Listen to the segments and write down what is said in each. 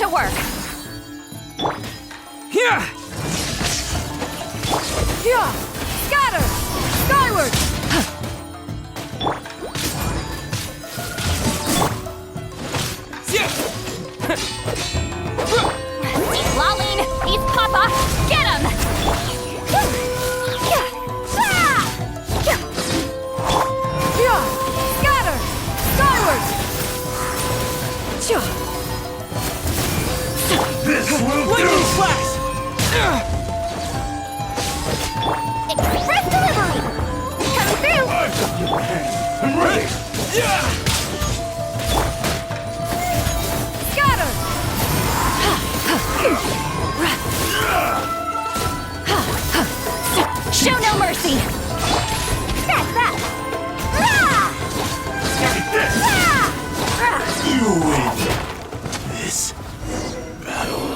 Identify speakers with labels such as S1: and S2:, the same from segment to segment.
S1: to work!
S2: Here!
S1: Yeah! Scatter! Skyward! He's lolling! He's Papa! Get him! Yeah! Scatter! Skyward!
S2: This will do! Flash!
S1: Express delivery! Come through!
S2: I've got your hand! I'm ready! Yeah!
S1: Scatter! Show no mercy! That's that!
S2: Take this! You win this battle.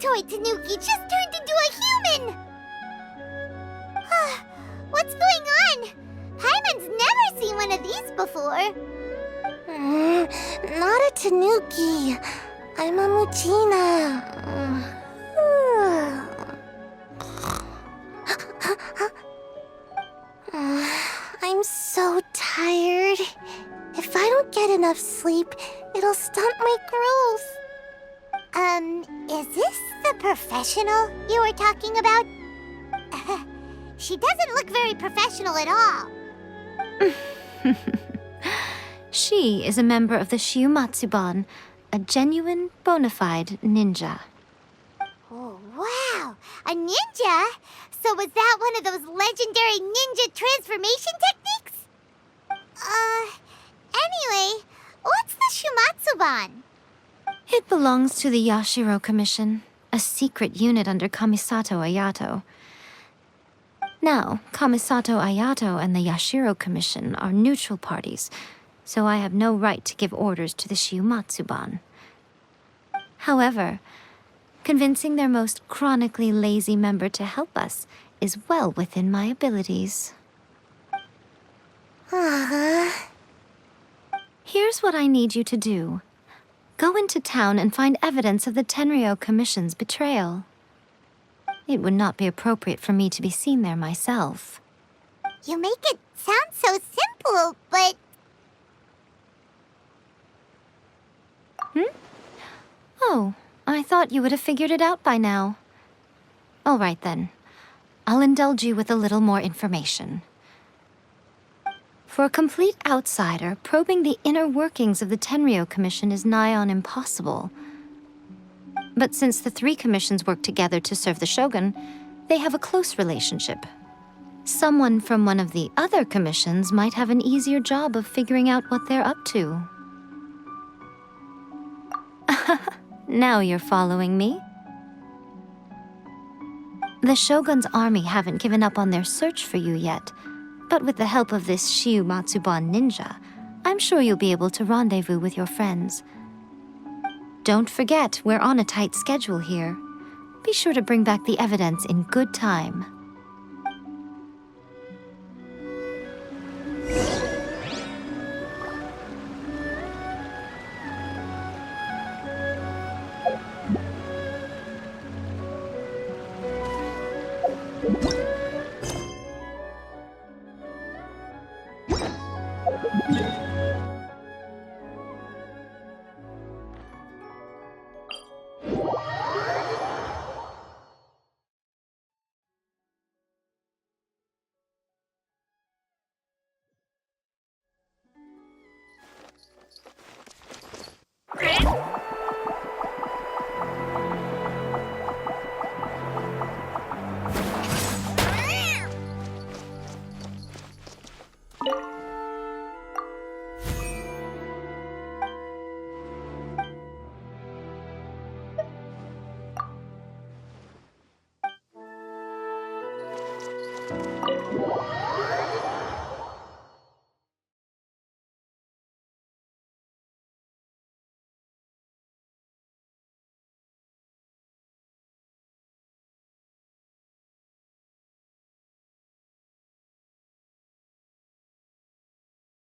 S3: toy tanuki just turned into a human! What's going on? Paimon's never seen one of these before. Not a tanuki. I'm a muchina. I'm so tired. If I don't get enough sleep, it'll stunt my growth. Is this the professional you were talking about? She doesn't look very professional at all.
S1: She is a member of the Shiumatsuban, a genuine, bona fide ninja.
S3: Oh, wow! A ninja? So was that one of those legendary ninja transformation techniques? Anyway, what's the Shiumatsuban?
S1: It belongs to the Yashiro Commission, a secret unit under Kamisato Ayato. Now, Kamisato Ayato and the Yashiro Commission are neutral parties, so I have no right to give orders to the Shiumatsuban. However, convincing their most chronically lazy member to help us is well within my abilities. Here's what I need you to do. Go into town and find evidence of the Tenryou Commission's betrayal. It would not be appropriate for me to be seen there myself.
S3: You make it sound so simple, but...
S1: Oh, I thought you would have figured it out by now. All right then. I'll indulge you with a little more information. For a complete outsider, probing the inner workings of the Tenryou Commission is nigh on impossible. But since the three commissions work together to serve the Shogun, they have a close relationship. Someone from one of the other commissions might have an easier job of figuring out what they're up to. Now you're following me. The Shogun's army haven't given up on their search for you yet, but with the help of this Shiumatsuban ninja, I'm sure you'll be able to rendezvous with your friends. Don't forget, we're on a tight schedule here. Be sure to bring back the evidence in good time.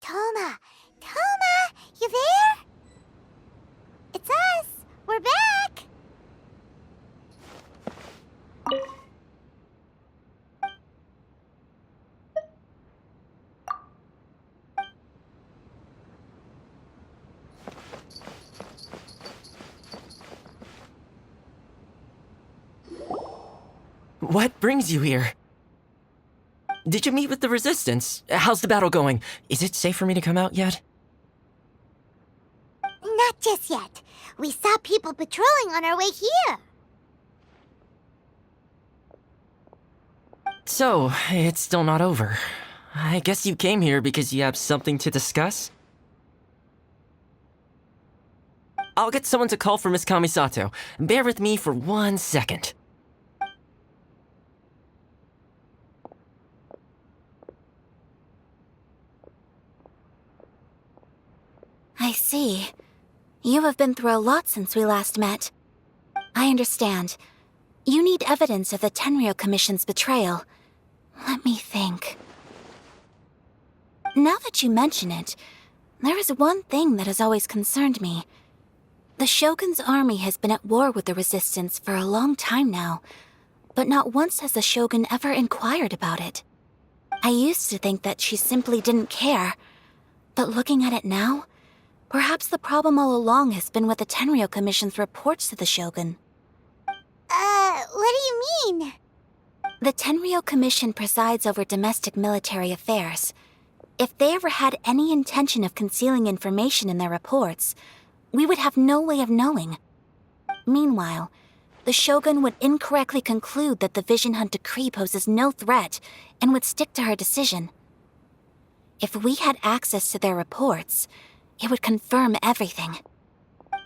S3: Thoma! Thoma! You there? It's us! We're back!
S4: What brings you here? Did you meet with the Resistance? How's the battle going? Is it safe for me to come out yet?
S3: Not just yet. We saw people patrolling on our way here.
S4: So, it's still not over. I guess you came here because you have something to discuss? I'll get someone to call for Miss Kamisato. Bear with me for 1 second.
S5: I see. You have been through a lot since we last met.
S3: I understand. You need evidence of the Tenryou Commission's betrayal. Let me think. Now that you mention it, there is one thing that has always concerned me. The Shogun's army has been at war with the Resistance for a long time now, but not once has the Shogun ever inquired about it. I used to think that she simply didn't care, but looking at it now, perhaps the problem all along has been with the Tenryou Commission's reports to the Shogun.
S5: What do you mean?
S3: The Tenryou Commission presides over domestic military affairs. If they ever had any intention of concealing information in their reports, we would have no way of knowing. Meanwhile, the Shogun would incorrectly conclude that the Vision Hunt decree poses no threat and would stick to her decision. If we had access to their reports, it would confirm everything.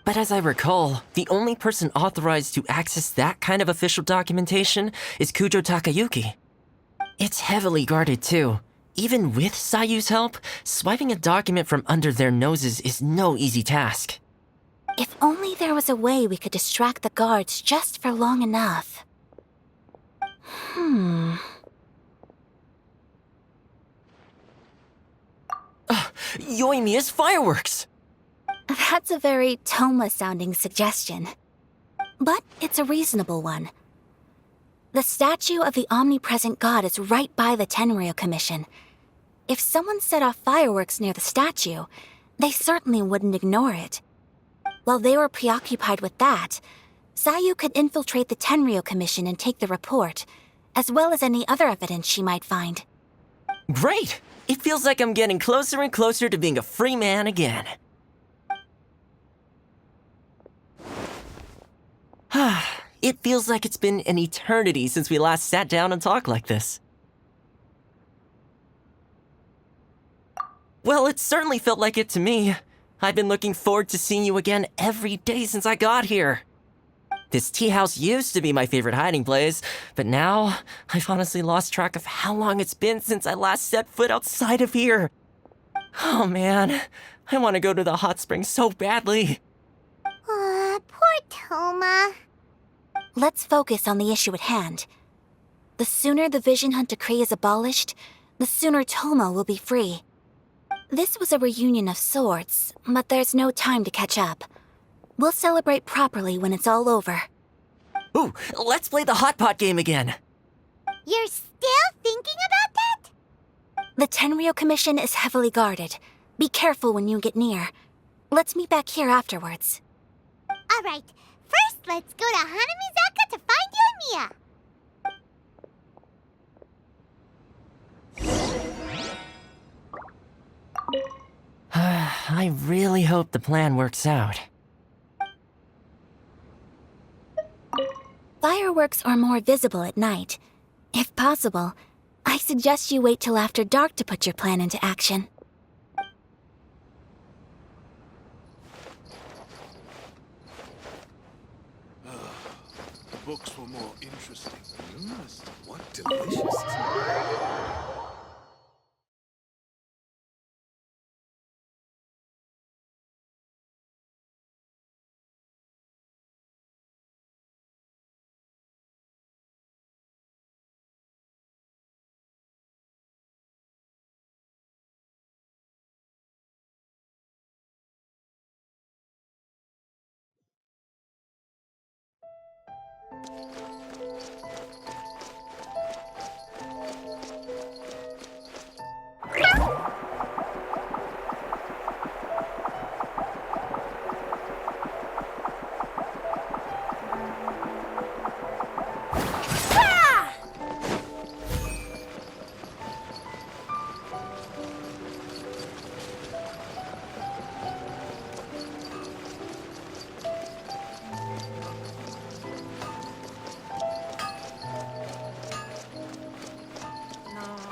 S4: But as I recall, the only person authorized to access that kind of official documentation is Kujo Takayuki. It's heavily guarded too. Even with Sayu's help, swiping a document from under their noses is no easy task.
S3: If only there was a way we could distract the guards just for long enough.
S4: Yoimiya's fireworks!
S3: That's a very Thoma-sounding suggestion. But it's a reasonable one. The statue of the omnipresent god is right by the Tenryou Commission. If someone set off fireworks near the statue, they certainly wouldn't ignore it. While they were preoccupied with that, Sayu could infiltrate the Tenryou Commission and take the report, as well as any other evidence she might find.
S4: Great! It feels like I'm getting closer and closer to being a free man again. It feels like it's been an eternity since we last sat down and talked like this. Well, it certainly felt like it to me. I've been looking forward to seeing you again every day since I got here. This teahouse used to be my favorite hiding place, but now I've honestly lost track of how long it's been since I last set foot outside of here. Oh man, I want to go to the hot springs so badly.
S5: Poor Thoma.
S3: Let's focus on the issue at hand. The sooner the Vision Hunt decree is abolished, the sooner Thoma will be free. This was a reunion of sorts, but there's no time to catch up. We'll celebrate properly when it's all over.
S4: Ooh, let's play the hot pot game again.
S5: You're still thinking about that?
S3: The Tenryou Commission is heavily guarded. Be careful when you get near. Let's meet back here afterwards.
S5: All right. First, let's go to Hanamizaka to find Yoimiya.
S4: I really hope the plan works out.
S3: Fireworks are more visible at night. If possible, I suggest you wait till after dark to put your plan into action.
S2: The books were more interesting. What delicious.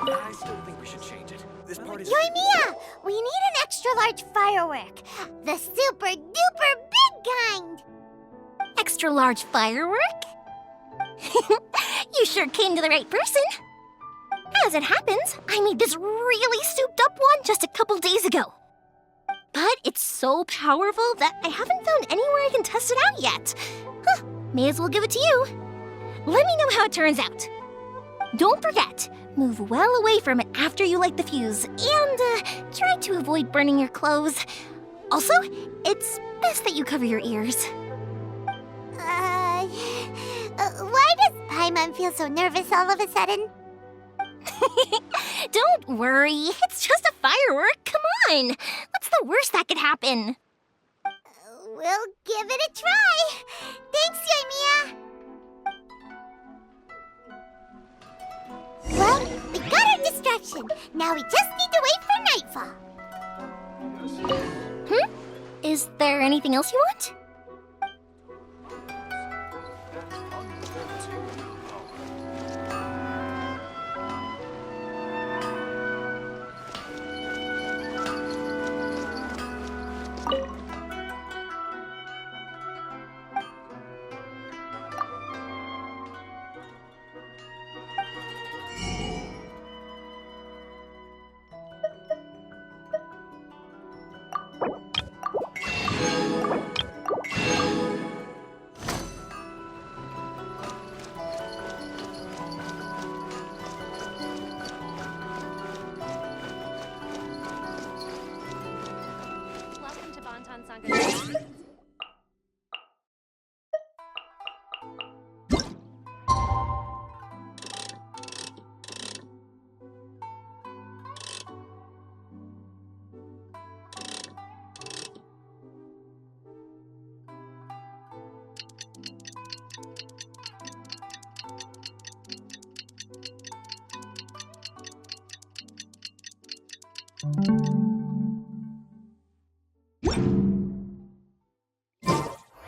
S2: I still think we should change it. This part is...
S5: Yoimiya, we need an extra large firework. The super duper big kind.
S3: Extra large firework?
S5: You sure came to the right person. As it happens, I made this really souped up one just a couple days ago. But it's so powerful that I haven't found anywhere I can test it out yet. may as well give it to you. Let me know how it turns out. Don't forget, move well away from it after you light the fuse, and try to avoid burning your clothes. Also, it's best that you cover your ears.
S3: Why does Paimon feel so nervous all of a sudden?
S5: Don't worry, it's just a firework. Come on, what's the worst that could happen?
S3: We'll give it a try. Thanks, Yae. Well, we got our distraction. Now we just need to wait for nightfall.
S5: Is there anything else you want?
S1: Welcome to Bonton Sangha.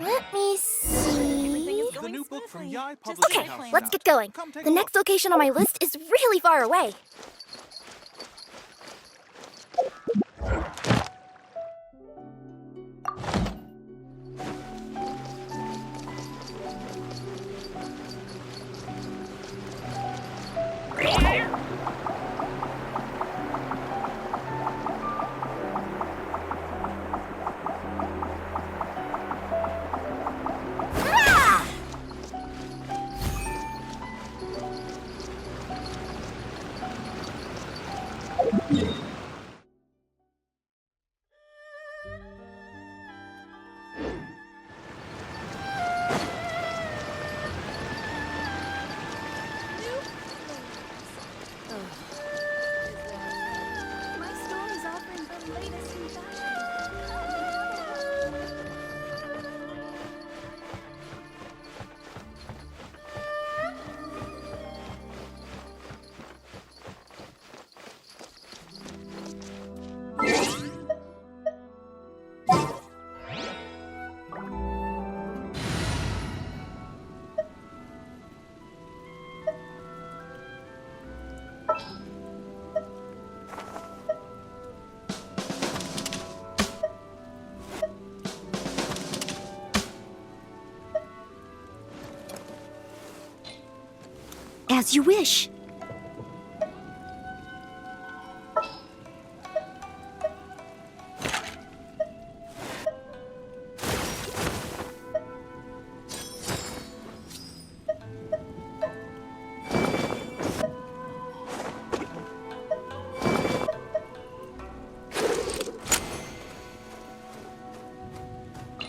S3: Let me see.
S2: The new book from Yae
S6: Okay, let's get going. The next location on my list is really far away.
S7: My store is offering the latest in fashion.
S6: As you wish.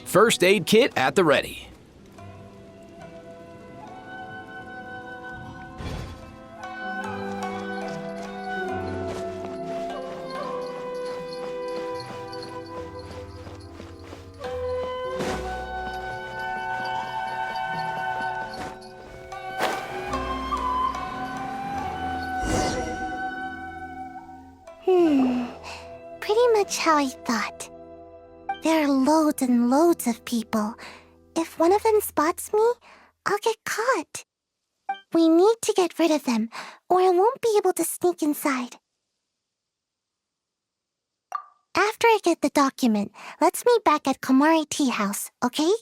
S8: First aid kit at the ready.
S3: Pretty much how I thought. There are loads and loads of people. If one of them spots me, I'll get caught. We need to get rid of them, or I won't be able to sneak inside. After I get the document, let's meet back at Komari Tea House, okay?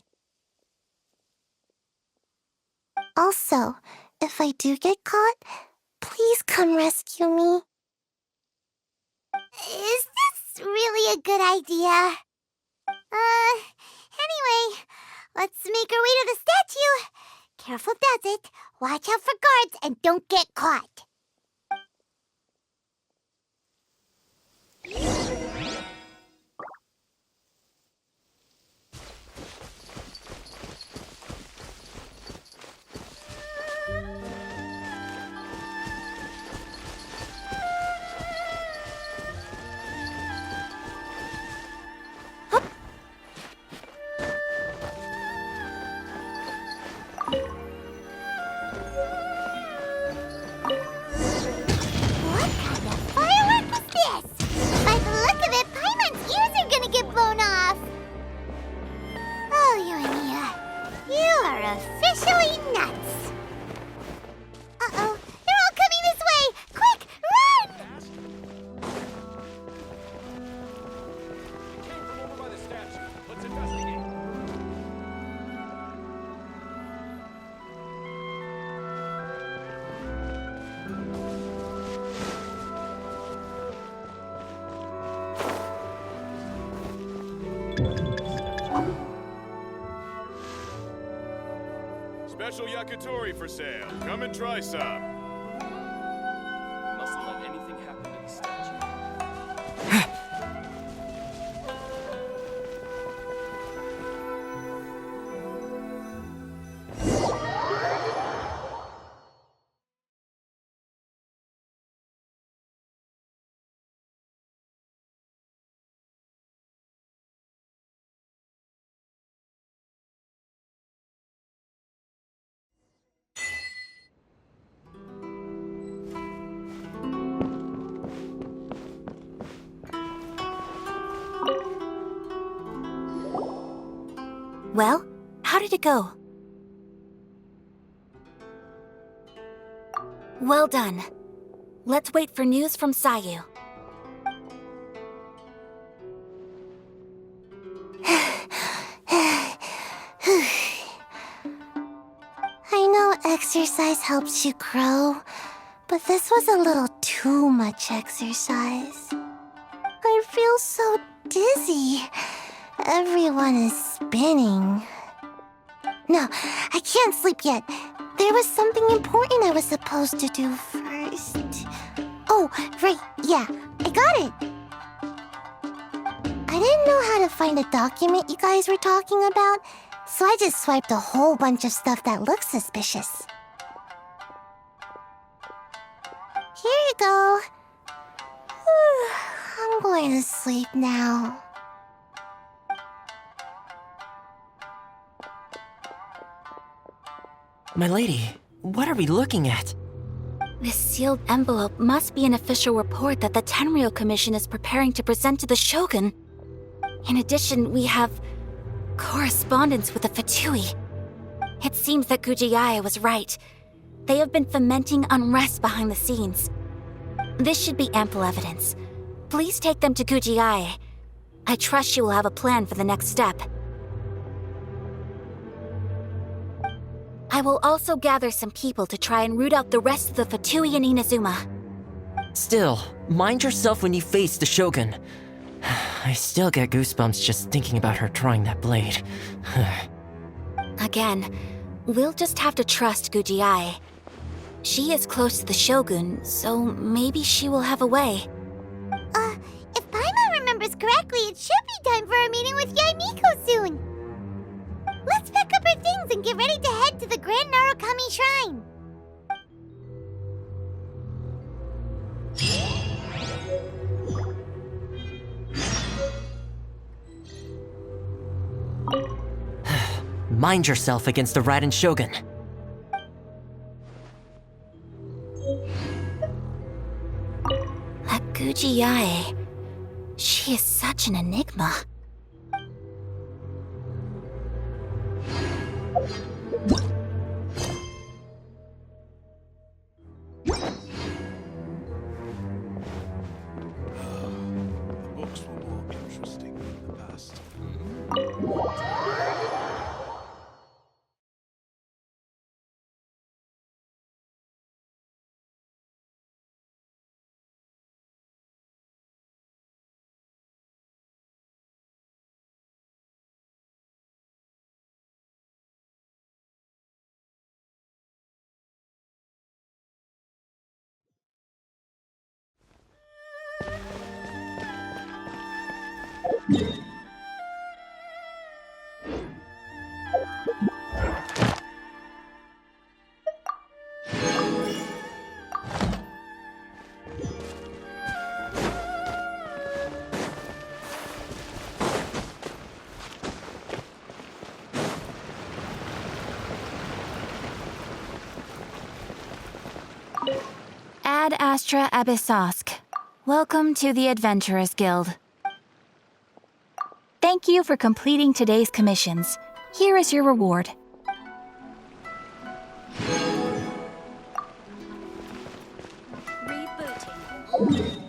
S3: Also, if I do get caught, please come rescue me. Is this really a good idea? Anyway, Let's make our way to the statue. Careful does it. Watch out for guards and don't get caught. What kind of firework is this? By the look of it, Paimon's ears are gonna get blown off. Oh, Yoimiya, you are officially nuts. Uh-oh, they're all coming this way! Quick, run!
S2: Came from over by the statue. Let's investigate.
S9: Special yakitori for sale. Come and try some.
S2: Mustn't let anything happen to the statue.
S6: Well, how did it go? Well done. Let's wait for news from Sayu.
S3: I know exercise helps you grow, but this was a little too much exercise. I feel so dizzy. Everyone is spinning. No, I can't sleep yet. There was something important I was supposed to do first. Oh, right, yeah, I got it. I didn't know how to find a document you guys were talking about, so I just swiped a whole bunch of stuff that looks suspicious. Here you go. I'm going to sleep now.
S4: My lady, what are we looking at?
S6: This sealed envelope must be an official report that the Tenryou Commission is preparing to present to the Shogun. In addition, we have correspondence with the Fatui. It seems that Gujiyae was right. They have been fomenting unrest behind the scenes. This should be ample evidence. Please take them to Gujiyae. I trust she will have a plan for the next step. I will also gather some people to try and root out the rest of the Fatui in Inazuma.
S4: Still, mind yourself when you face the Shogun. I still get goosebumps just thinking about her drawing that blade.
S6: Again, we'll just have to trust Gujiyae. She is close to the Shogun, so maybe she will have a way.
S3: If Paimon remembers correctly, it should be time for a meeting with Yae Miko soon. Let's pack up our things and get ready to head to the Grand Narukami Shrine.
S4: Mind yourself against the Raiden Shogun.
S6: That Gujiyae, she is such an enigma. Ad Astra Abyssosk. Welcome to the Adventurers Guild. Thank you for completing today's commissions. Here is your reward.
S7: Rebooting.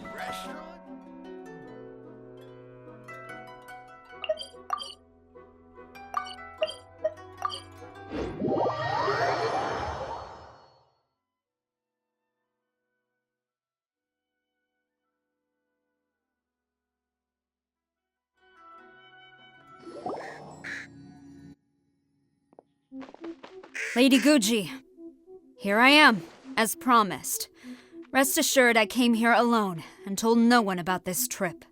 S10: Lady Guji, here I am, as promised. Rest assured I came here alone and told no one about this trip.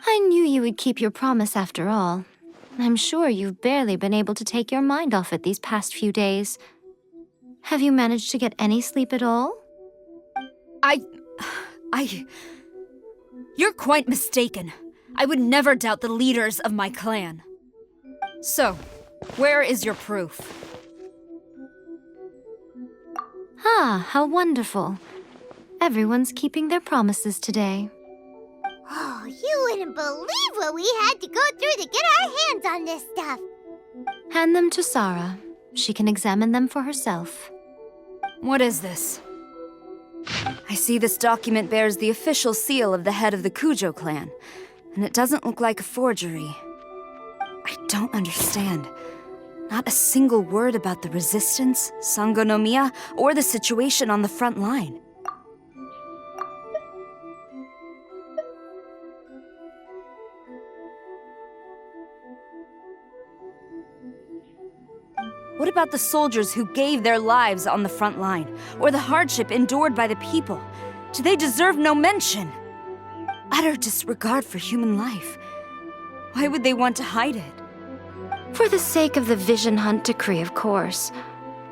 S1: I knew you would keep your promise after all. I'm sure you've barely been able to take your mind off it these past few days. Have you managed to get any sleep at all?
S10: You're quite mistaken. I would never doubt the leaders of my clan. So, where is your proof?
S1: Ah, how wonderful. Everyone's keeping their promises today.
S3: Oh, you wouldn't believe what we had to go through to get our hands on this stuff.
S1: Hand them to Sara. She can examine them for herself.
S10: What is this? I see this document bears the official seal of the head of the Kujuo clan, and it doesn't look like a forgery. I don't understand. Not a single word about the resistance, Sangonomiya, or the situation on the front line. What about the soldiers who gave their lives on the front line, or the hardship endured by the people? Do they deserve no mention? Utter disregard for human life. Why would they want to hide it?
S1: For the sake of the Vision Hunt decree, of course.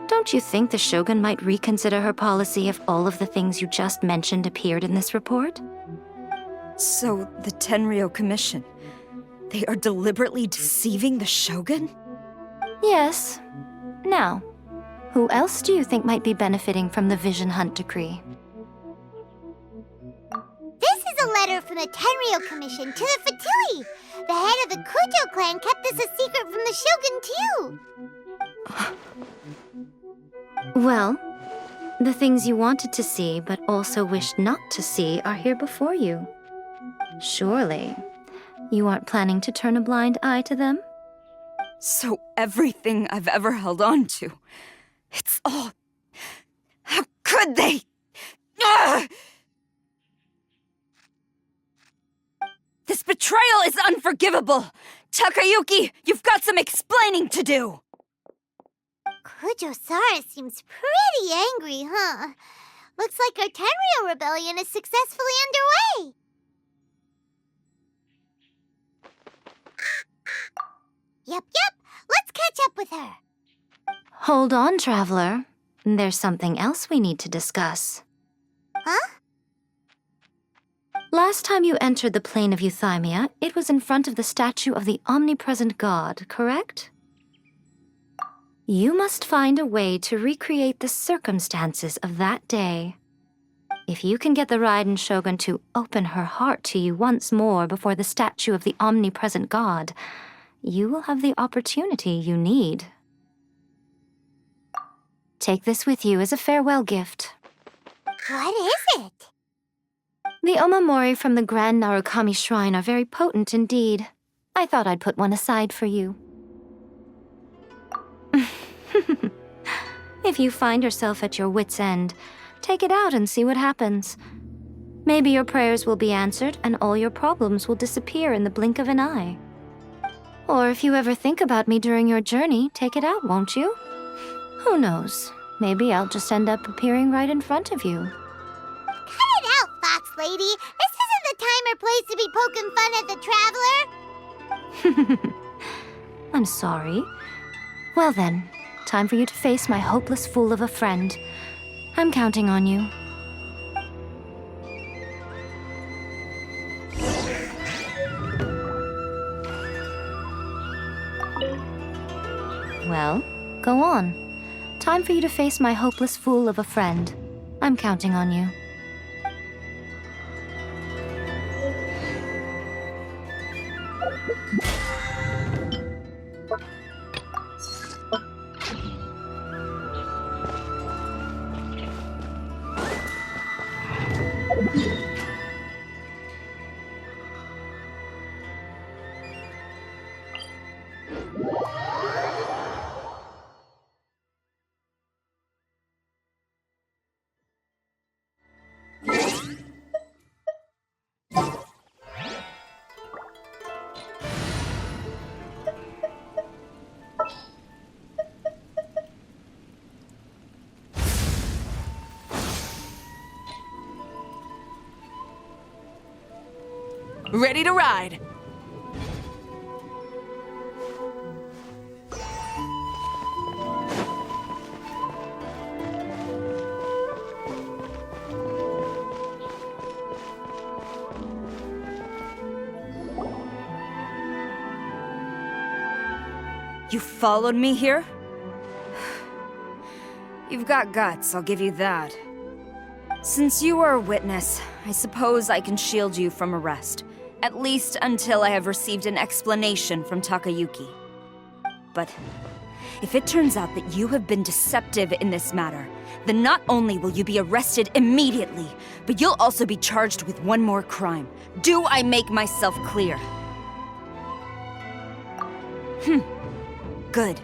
S1: Don't you think the Shogun might reconsider her policy if all of the things you just mentioned appeared in this report?
S10: So, the Tenryou Commission, they are deliberately deceiving the Shogun?
S1: Yes. Now, who else do you think might be benefiting from the Vision Hunt decree?
S3: This is a letter from the Tenryou Commission to the Fatui. The head of the Kujuo clan kept this a secret from the Shogun, too.
S1: Well, the things you wanted to see but also wished not to see are here before you. Surely, you aren't planning to turn a blind eye to them?
S10: So everything I've ever held on to, it's all... How could they? Ugh! This betrayal is unforgivable! Takayuki, you've got some explaining to do!
S3: Kujuo Sara seems pretty angry, huh? Looks like our Tenryou rebellion is successfully underway. Yep. Let's catch up with her.
S1: Hold on, traveler. There's something else we need to discuss.
S3: Huh?
S1: Last time you entered the plane of Euthymia, it was in front of the statue of the omnipresent god, correct? You must find a way to recreate the circumstances of that day. If you can get the Raiden Shogun to open her heart to you once more before the statue of the omnipresent god, you will have the opportunity you need. Take this with you as a farewell gift.
S3: What is it?
S1: The omamori from the Grand Narukami Shrine are very potent indeed. I thought I'd put one aside for you. If you find yourself at your wit's end, take it out and see what happens. Maybe your prayers will be answered and all your problems will disappear in the blink of an eye. Or if you ever think about me during your journey, take it out, won't you? Who knows? Maybe I'll just end up appearing right in front of you.
S3: Cut it out, Fox Lady. This isn't the time or place to be poking fun at the traveler?
S1: I'm sorry. Well then, time for you to face my hopeless fool of a friend. I'm counting on you. Well, go on. Time for you to face my hopeless fool of a friend. I'm counting on you.
S11: Ready to ride.
S10: You followed me here? You've got guts, I'll give you that. Since you are a witness, I suppose I can shield you from arrest. At least until I have received an explanation from Takayuki. But if it turns out that you have been deceptive in this matter, then not only will you be arrested immediately, but you'll also be charged with one more crime. Do I make myself clear? Good.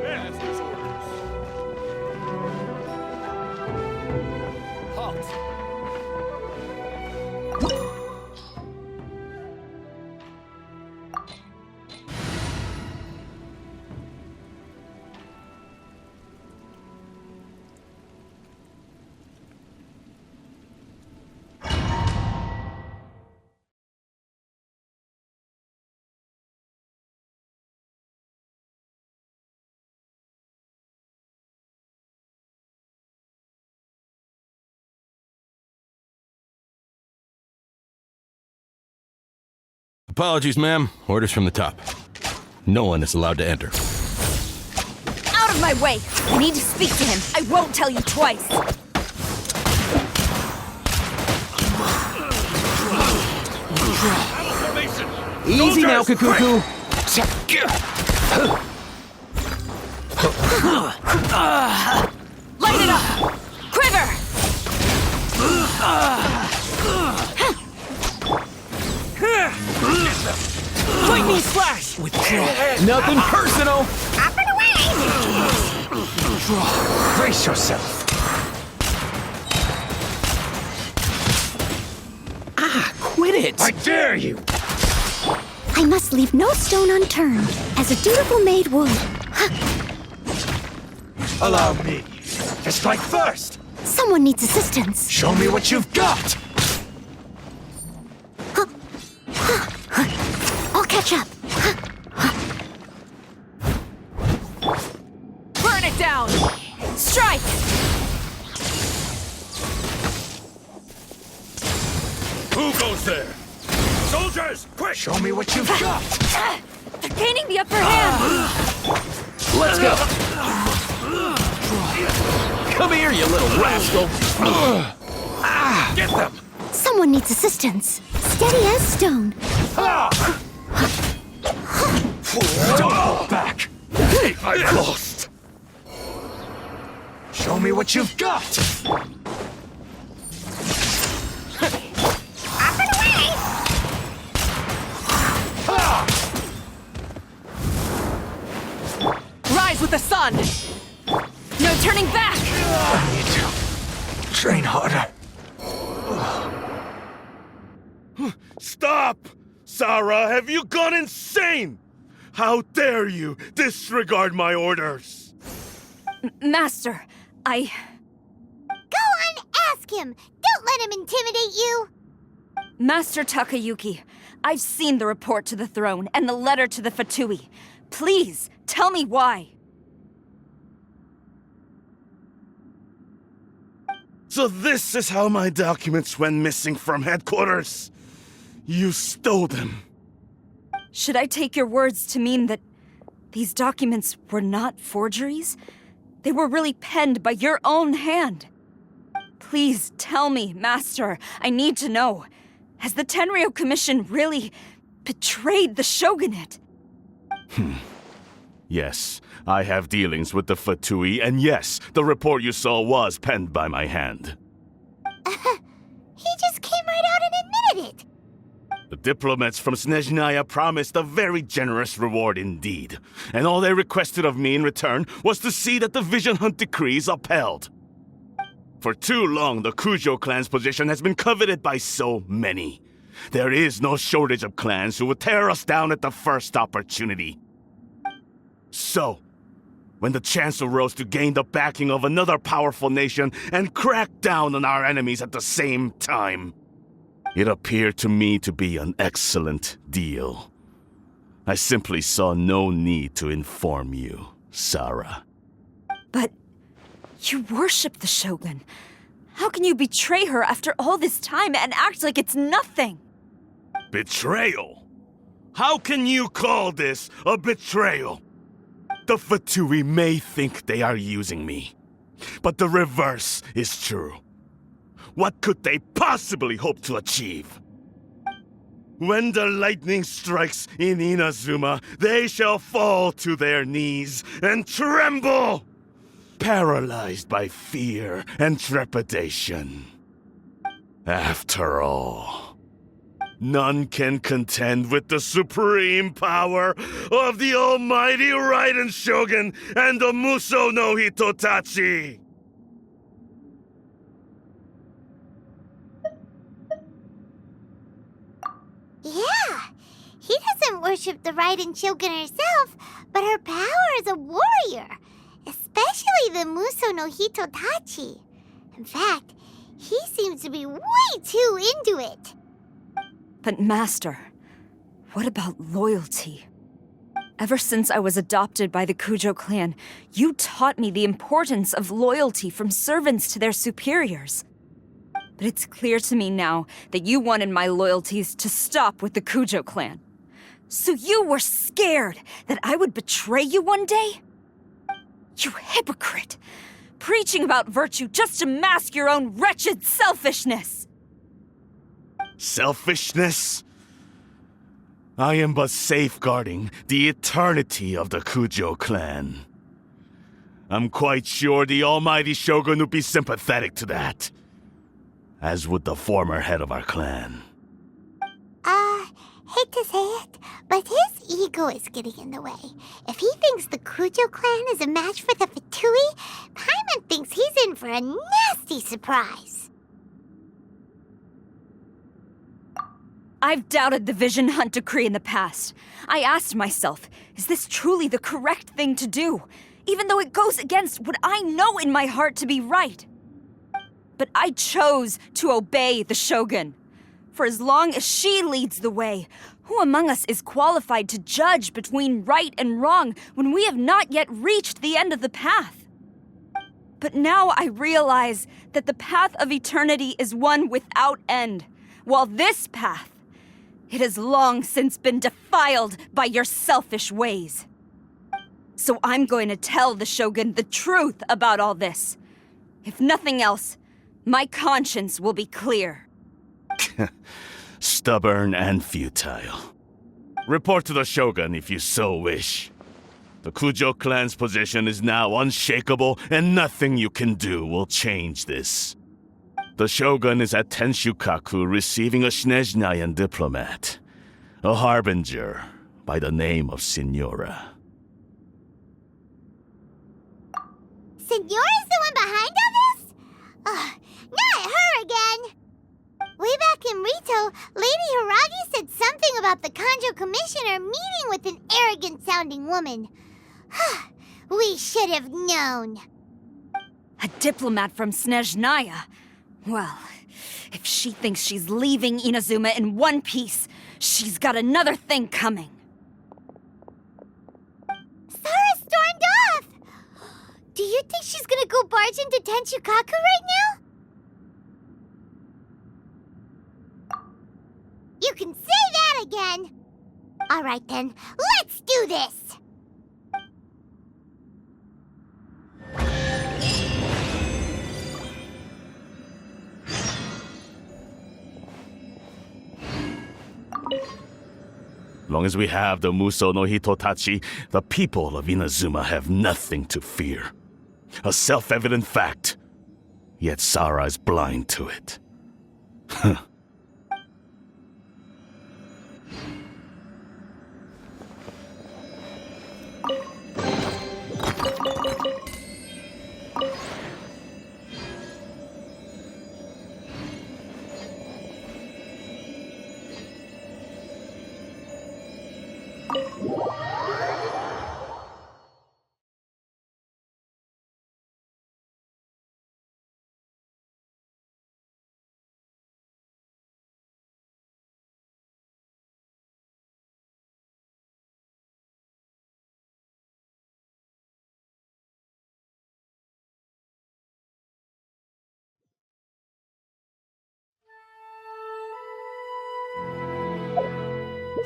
S9: Master's orders. Halt.
S8: Apologies, ma'am. Orders from the top. No one is allowed to enter.
S10: Out of my way! I need to speak to him. I won't tell you twice.
S8: Easy now, Kakuku.
S10: Light it up! Quiver!
S11: Lightning slash!
S8: Nothing personal.
S3: Up and away!
S2: Brace yourself.
S8: Quit it.
S2: I dare you.
S3: I must leave no stone unturned, as a dutiful maid would.
S2: Allow me to strike first.
S3: Someone needs assistance.
S2: Show me what you've got.
S3: I'll catch up.
S11: Burn it down!
S10: Strike!
S9: Who goes there? Soldiers, quick!
S2: Show me what you've got.
S10: They're gaining the upper hand!
S8: Let's go. Come here, you little rascal.
S2: Get them.
S3: Someone needs assistance. Steady as stone.
S2: Don't go back. Hey, I lost. Show me what you've got.
S11: Rise with the sun!
S10: No turning back!
S2: I need to train harder.
S9: Stop! Sarah, have you gone insane? How dare you disregard my orders?
S10: Master,
S3: Go on, ask him! Don't let him intimidate you!
S10: Master Takayuki, I've seen the report to the throne and the letter to the Fatui. Please, tell me why.
S9: So this is how my documents went missing from headquarters. You stole them.
S10: Should I take your words to mean that these documents were not forgeries? They were really penned by your own hand. Please tell me, Master. I need to know. Has the Tenryou Commission really betrayed the shogunate?
S9: Yes, I have dealings with the Fatui, and yes, the report you saw was penned by my hand.
S3: He just came right out and admitted it!
S9: The diplomats from Snezhnaya promised a very generous reward indeed, and all they requested of me in return was to see that the Vision Hunt decree is upheld. For too long, the Kujuo clan's position has been coveted by so many. There is no shortage of clans who would tear us down at the first opportunity. So, when the chance arose to gain the backing of another powerful nation and crack down on our enemies at the same time, it appeared to me to be an excellent deal. I simply saw no need to inform you, Sara.
S10: But you worship the Shogun. How can you betray her after all this time and act like it's nothing?
S9: Betrayal? How can you call this a betrayal? The Fatui may think they are using me, but the reverse is true. What could they possibly hope to achieve? When the lightning strikes in Inazuma, they shall fall to their knees and tremble, paralyzed by fear and trepidation. After all, none can contend with the supreme power of the almighty Raiden Shogun and the Muso no Hitotachi!
S3: Yeah, he doesn't worship the Raiden Shogun herself, but her power as a warrior, especially the Muso no Hitotachi. In fact, he seems to be way too into it.
S10: But Master, what about loyalty? Ever since I was adopted by the Kujuo clan, you taught me the importance of loyalty from servants to their superiors. But it's clear to me now that you wanted my loyalties to stop with the Kujuo clan. So you were scared that I would betray you one day? You hypocrite! Preaching about virtue just to mask your own wretched selfishness!
S9: Selfishness? I am but safeguarding the eternity of the Kujuo clan. I'm quite sure the almighty Shogun would be sympathetic to that, as would the former head of our clan.
S3: Hate to say it, but his ego is getting in the way. If he thinks the Kujuo clan is a match for the Fatui, Paimon thinks he's in for a nasty surprise.
S10: I've doubted the Vision Hunt decree in the past. I asked myself, is this truly the correct thing to do? Even though it goes against what I know in my heart to be right. But I chose to obey the Shogun. For as long as she leads the way, who among us is qualified to judge between right and wrong when we have not yet reached the end of the path? But now I realize that the path of eternity is one without end, while this path, it has long since been defiled by your selfish ways. So I'm going to tell the Shogun the truth about all this. If nothing else, my conscience will be clear.
S9: Stubborn and futile. Report to the Shogun if you so wish. The Kujuo clan's position is now unshakable, and nothing you can do will change this. The Shogun is at Tenshukaku receiving a Snezhnayan diplomat, a harbinger by the name of Signora.
S3: Signora's the one behind all this? Not her again! Way back Rito, Lady Hiragi said something about the Kanjo Commissioner meeting with an arrogant-sounding woman. We should have known.
S10: A diplomat from Snezhnaya. Well, if she thinks she's leaving Inazuma in one piece, she's got another thing coming.
S3: Sara stormed off! Do you think she's gonna go barge into Tenchukaku right now? You can say that again! Alright then, let's do this!
S9: Long as we have the Muso no Hitotachi, the people of Inazuma have nothing to fear. A self-evident fact. Yet Sara is blind to it.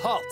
S2: Halt!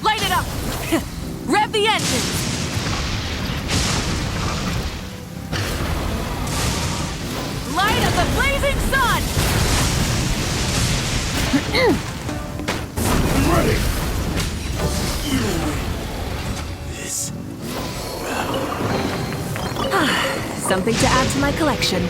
S11: Light it up! Rev the engine! Light of the blazing sun!
S2: Ready! This
S11: Something to add to my collection.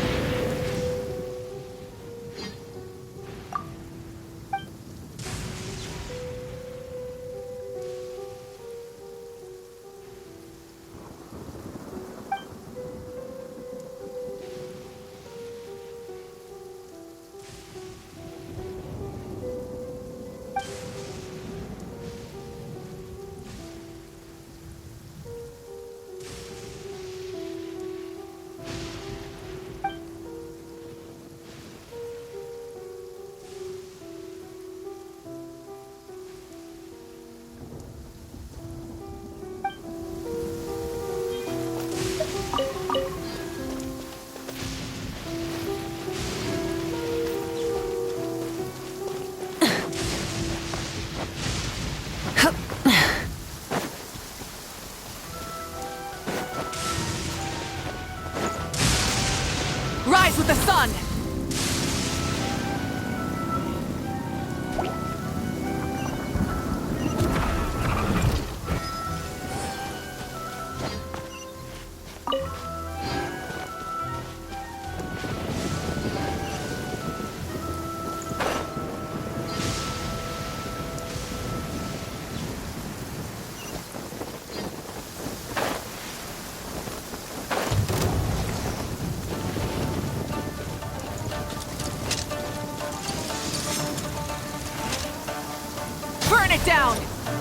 S11: Rise with the sun!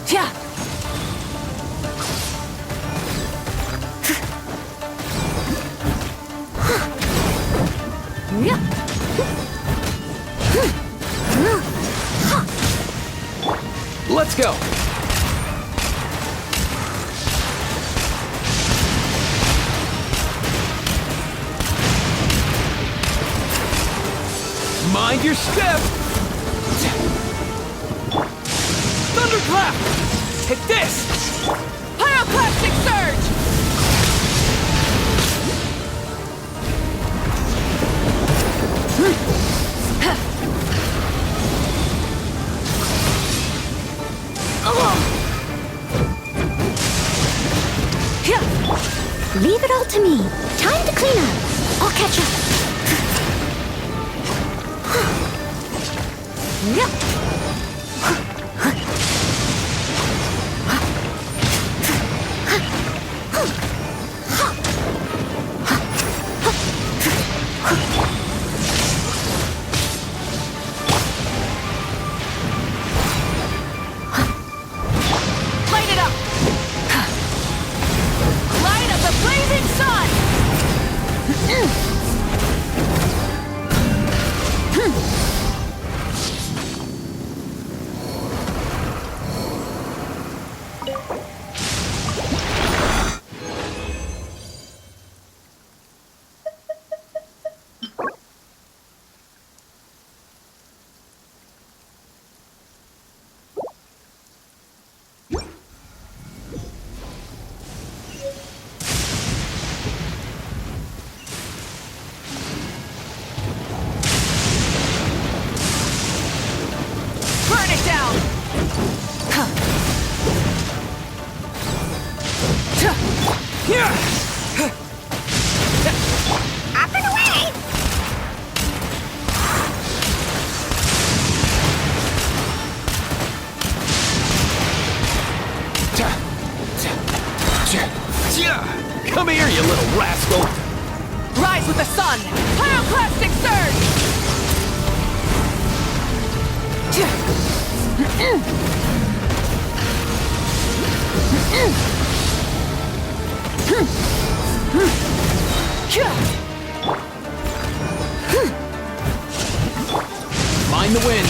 S11: Yeah.
S2: Let's go. Mind your step. Thunderclap. Hit this.
S11: Pyroclastic surge!
S3: Leave it all to me. Time to clean up. I'll catch up.
S11: Light it up! Light up the blazing sun! Burn it down!
S3: Up and away!
S2: Come here, you little rascal.
S11: Rise with the sun! Pyroclastic surge!
S2: Mind the wind.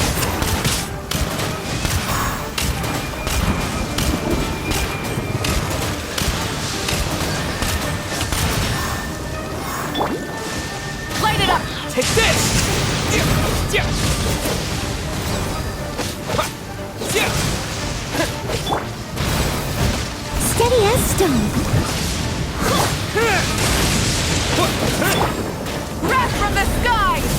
S11: Light it up!
S2: Take this!
S3: Steady as stone.
S11: Wrath from the skies!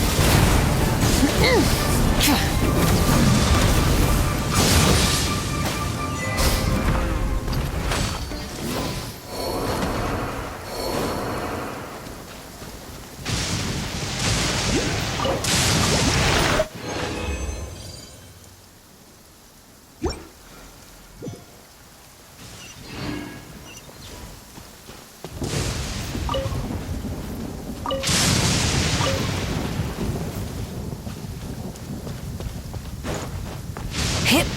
S11: Hit.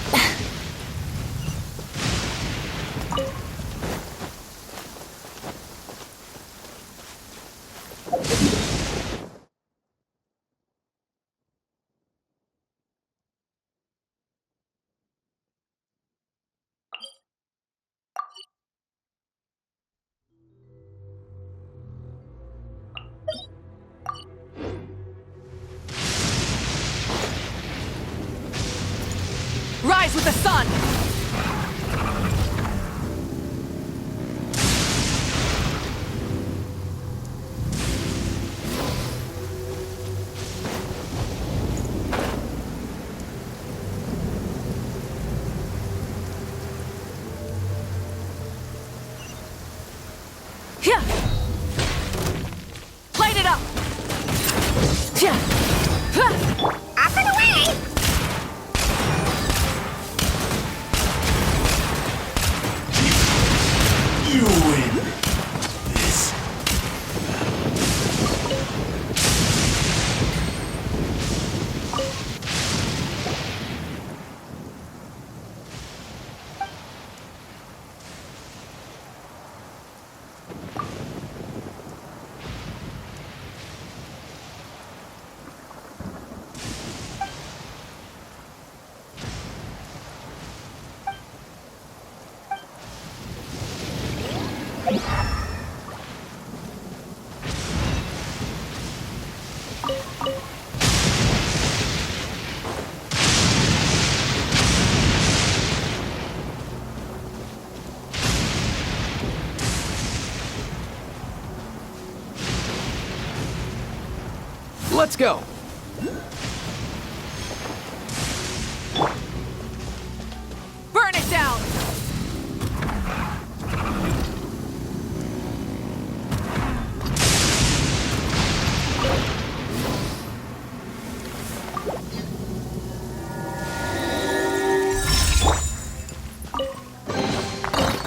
S11: Rise with the sun! Yeah. Light it up! Yeah.
S3: Up and away!
S9: You win. This.
S12: Let's go!
S11: Burn it down!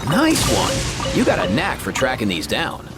S12: Nice one! You got a knack for tracking these down.